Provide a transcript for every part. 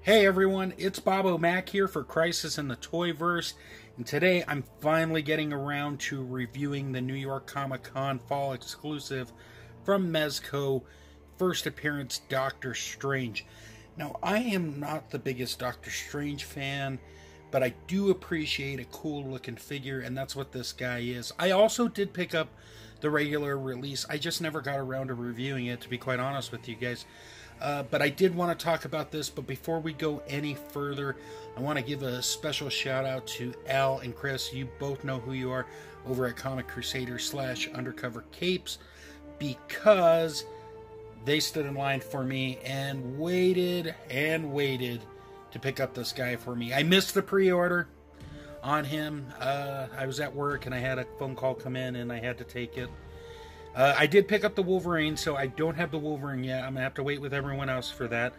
Hey everyone, it's Bobo Mac here for Crisis in the Toyverse, and today I'm finally getting around to reviewing the New York Comic Con fall exclusive from Mezco, first appearance Dr.Strange. Now, I am not the biggest Dr. Strange fan, but I do appreciate a cool looking figure, and that's what this guy is. I also did pick up the regular release. I just never got around to reviewing it, to be quite honest with you guys. But I did want to talk about this, but before we go any further, I want to give a special shout out to Al and Chris. You both know who you are over at Comic Crusader / Undercover Capes, because they stood in line for me and waited to pick up this guy for me. I missed the pre-order on him. I was at work and I had a phone call come in and I had to take it. I did pick up the Wolverine, so I don't have the Wolverine yet. I'm going to have to wait with everyone else for that.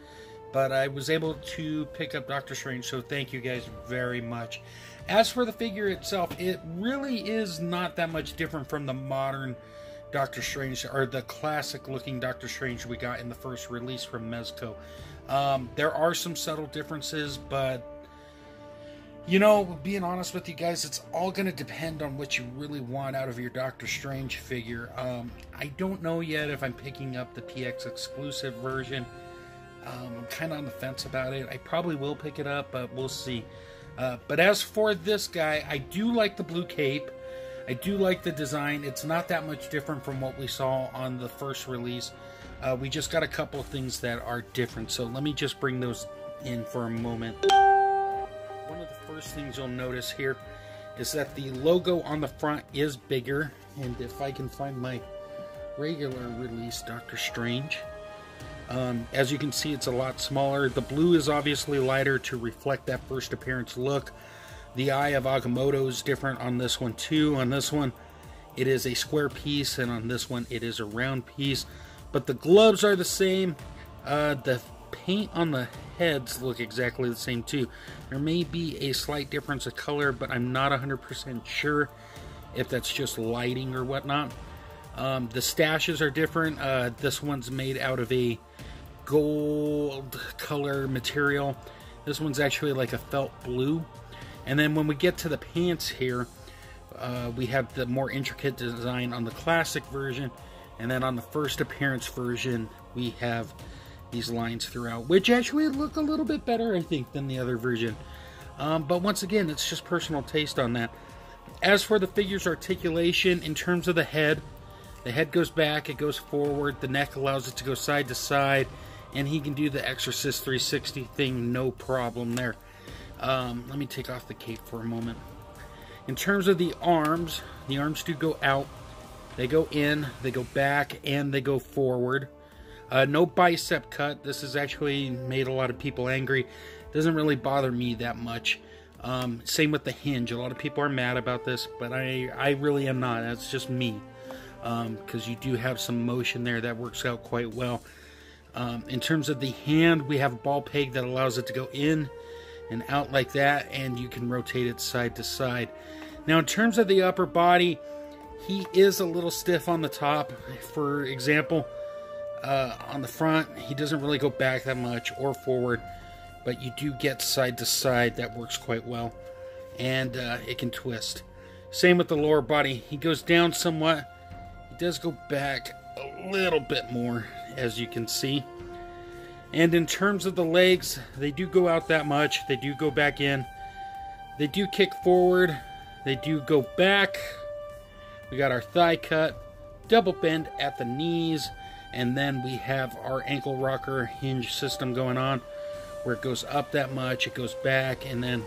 But I was able to pick up Dr. Strange, so thank you guys very much. As for the figure itself, it really is not that much different from the modern Dr. Strange, or the classic-looking Dr. Strange we got in the first release from Mezco. There are some subtle differences, but you know, being honest with you guys, it's all going to depend on what you really want out of your Doctor Strange figure. I don't know yet if I'm picking up the PX exclusive version. I'm kind of on the fence about it. I probably will pick it up, but we'll see. But as for this guy, I do like the blue cape. I do like the design. It's not that much different from what we saw on the first release. We just got a couple of things that are different. So let me just bring those in for a moment. One of the first things you'll notice here is that the logo on the front is bigger, and if I can find my regular release Dr. Strange, as you can see, it's a lot smaller. The blue is obviously lighter to reflect that first appearance look. The eye of Agamotto is different on this one too. On this one it is a square piece, and on this one it is a round piece, but the gloves are the same. The paint on the heads look exactly the same too. There may be a slight difference of color, but I'm not 100% sure if that's just lighting or whatnot. The stashes are different. This one's made out of a gold color material. This one's actually like a felt blue. And then when we get to the pants here, we have the more intricate design on the classic version, and then on the first appearance version we have these lines throughout, which actually look a little bit better, I think, than the other version. But once again, it's just personal taste on that. As for the figure's articulation, in terms of the head goes back, it goes forward, the neck allows it to go side to side, and he can do the Exorcist 360 thing, no problem there. Let me take off the cape for a moment. In terms of the arms do go out, they go in, they go back, and they go forward. No bicep cut. This has actually made a lot of people angry. Doesn't really bother me that much. Same with the hinge. A lot of people are mad about this, but I really am not. That's just me. Because you do have some motion there that works out quite well. In terms of the hand, we have a ball peg that allows it to go in and out like that, and you can rotate it side to side. Now, in terms of the upper body, he is a little stiff on the top. For example, on the front, he doesn't really go back that much or forward, but you do get side to side. That works quite well, and it can twist. Same with the lower body. He goes down somewhat. He does go back a little bit more, as you can see. And in terms of the legs, they do go out that much. They do go back in. They do kick forward. They do go back. We got our thigh cut, double bend at the knees, and then we have our ankle rocker hinge system going on, where it goes up that much, it goes back, and then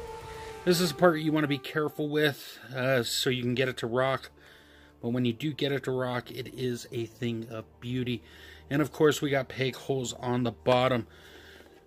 this is the part you want to be careful with, so you can get it to rock. But when you do get it to rock, it is a thing of beauty. And of course, we got peg holes on the bottom.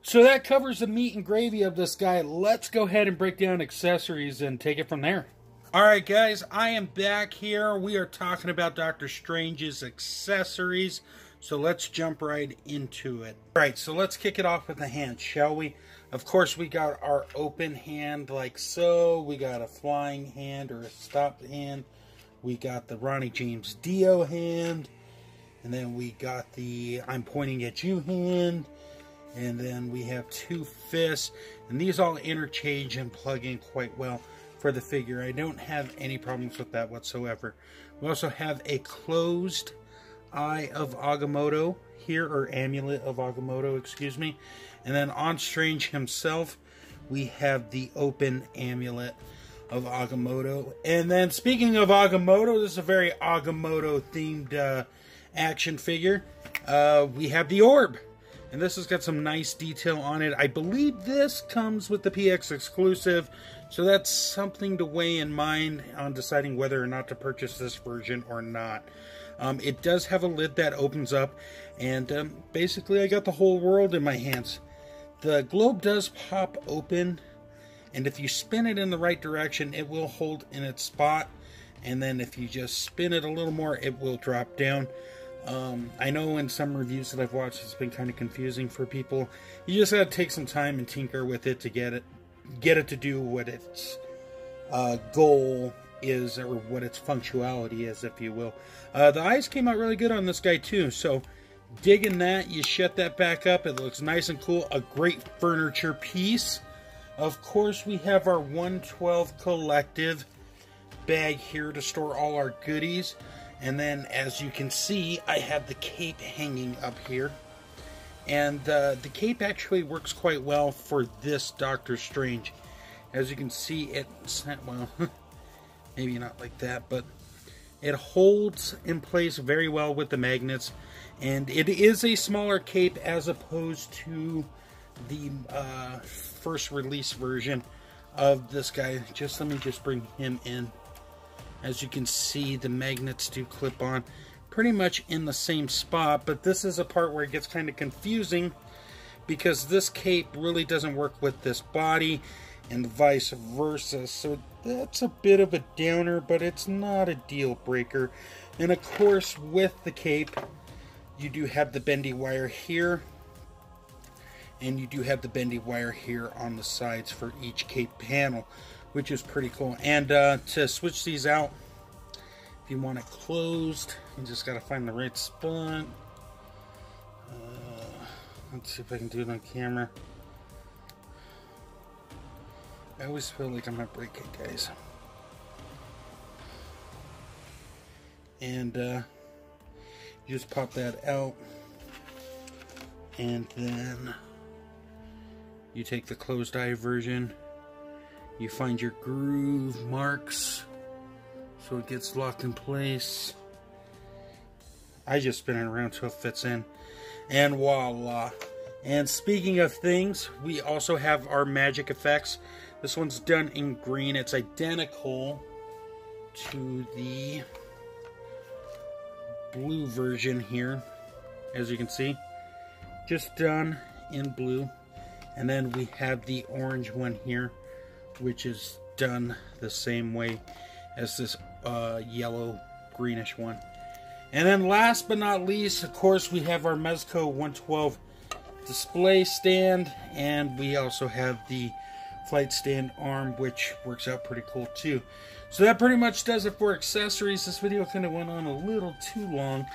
So that covers the meat and gravy of this guy. Let's go ahead and break down accessories and take it from there. Alright guys, I am back here. We are talking about Dr. Strange's accessories. So let's jump right into it. Alright, so let's kick it off with the hand, shall we? Of course, we got our open hand like so. We got a flying hand or a stopped hand. We got the Ronnie James Dio hand. And then we got the I'm pointing at you hand. And then we have 2 fists, and these all interchange and plug in quite well for the figure. I don't have any problems with that whatsoever. We also have a closed Eye of Agamotto here, or Amulet of Agamotto, excuse me. And then on Strange himself, we have the open Amulet of Agamotto. And then speaking of Agamotto, this is a very Agamotto themed action figure. We have the Orb. And this has got some nice detail on it. I believe this comes with the PX exclusive, so that's something to weigh in mind on deciding whether or not to purchase this version or not. It does have a lid that opens up, and basically I got the whole world in my hands. The globe does pop open, and if you spin it in the right direction, it will hold in its spot. And then if you just spin it a little more, it will drop down. I know in some reviews that I've watched, it's been kind of confusing for people. You just gotta take some time and tinker with it to get it to do what its goal is, or what its functionality is, if you will. The eyes came out really good on this guy too, so digging that. You shut that back up, it looks nice and cool. A great furniture piece. Of course, we have our 112 collective bag here to store all our goodies. And then, as you can see, I have the cape hanging up here. And the cape actually works quite well for this Dr. Strange. As you can see, it's, well, maybe not like that, but it holds in place very well with the magnets. And it is a smaller cape as opposed to the first release version of this guy. Let me just bring him in. As you can see, the magnets do clip on pretty much in the same spot, but this is a part where it gets kind of confusing because this cape really doesn't work with this body and vice versa. So that's a bit of a downer, but it's not a deal breaker. And of course, with the cape, you do have the bendy wire here, and you do have the bendy wire here on the sides for each cape panel, which is pretty cool. And to switch these out, if you want it closed, you just got to find the right spot. Let's see if I can do it on camera. I always feel like I might break it, guys. And you just pop that out, and then you take the closed eye version. You find your groove marks so it gets locked in place. I just spin it around so it fits in, and voila. And speaking of things, we also have our magic effects. This one's done in green. It's identical to the blue version here, as you can see, just done in blue. And then we have the orange one here, which is done the same way as this yellow greenish one. And then last but not least, of course, we have our Mezco 112 display stand, and we also have the flight stand arm, which works out pretty cool too. So that pretty much does it for accessories. This video kind of went on a little too long.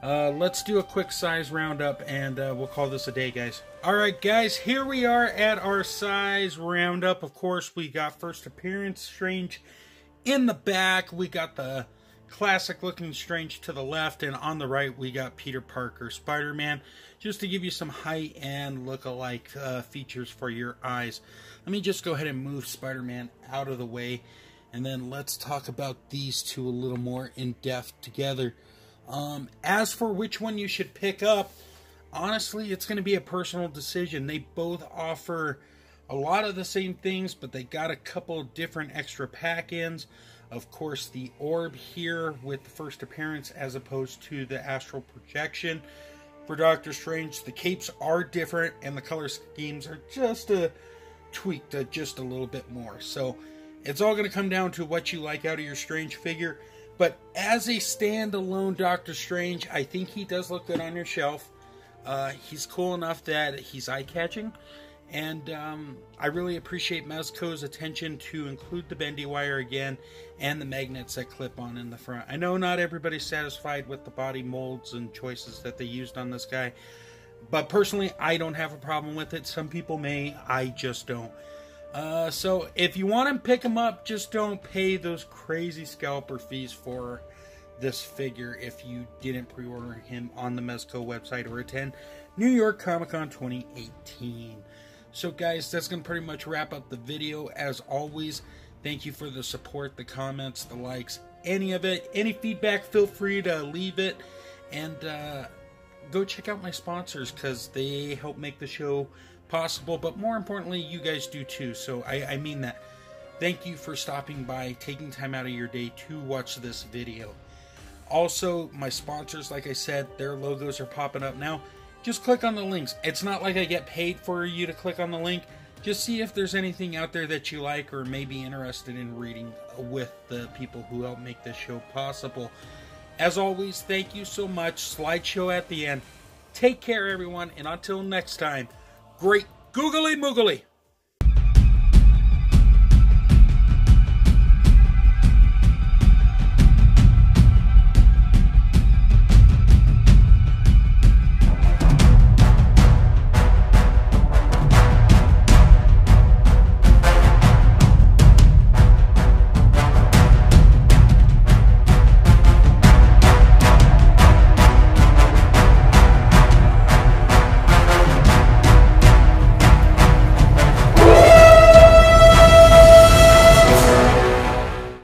Let's do a quick size roundup, and we'll call this a day, guys. Alright guys, here we are at our size roundup. Of course, we got first appearance Strange in the back. We got the classic looking Strange to the left, and on the right we got Peter Parker Spider-Man, just to give you some height and look-alike features for your eyes. Let me just go ahead and move Spider-Man out of the way, and then let's talk about these two a little more in depth together. As for which one you should pick up, honestly, it's going to be a personal decision. They both offer a lot of the same things, but they got a couple different extra pack-ins. Of course, the orb here with the first appearance as opposed to the astral projection for Dr. Strange. The capes are different, and the color schemes are just tweaked just a little bit more. So it's all going to come down to what you like out of your Strange figure. But as a standalone Dr. Strange, I think he does look good on your shelf. He's cool enough that he's eye-catching. And I really appreciate Mezco's attention to include the bendy wire again and the magnets that clip on in the front. I know not everybody's satisfied with the body molds and choices that they used on this guy, But personally, I don't have a problem with it. Some people may, I just don't. So if you want to pick them up, just don't pay those crazy scalper fees for this figure if you didn't pre-order him on the Mezco website or attend New York Comic Con 2018. So guys, that's going to pretty much wrap up the video. As always, thank you for the support, the comments, the likes, any of it. Any feedback, feel free to leave it. And go check out my sponsors, because they help make the show possible. But more importantly, you guys do too. So I mean that. Thank you for stopping by, taking time out of your day to watch this video. Also, my sponsors, like I said, their logos are popping up now. Just click on the links. It's not like I get paid for you to click on the link. Just see if there's anything out there that you like or may be interested in reading with the people who help make this show possible. As always, thank you so much. Slideshow at the end. Take care, everyone, and until next time, great googly moogly.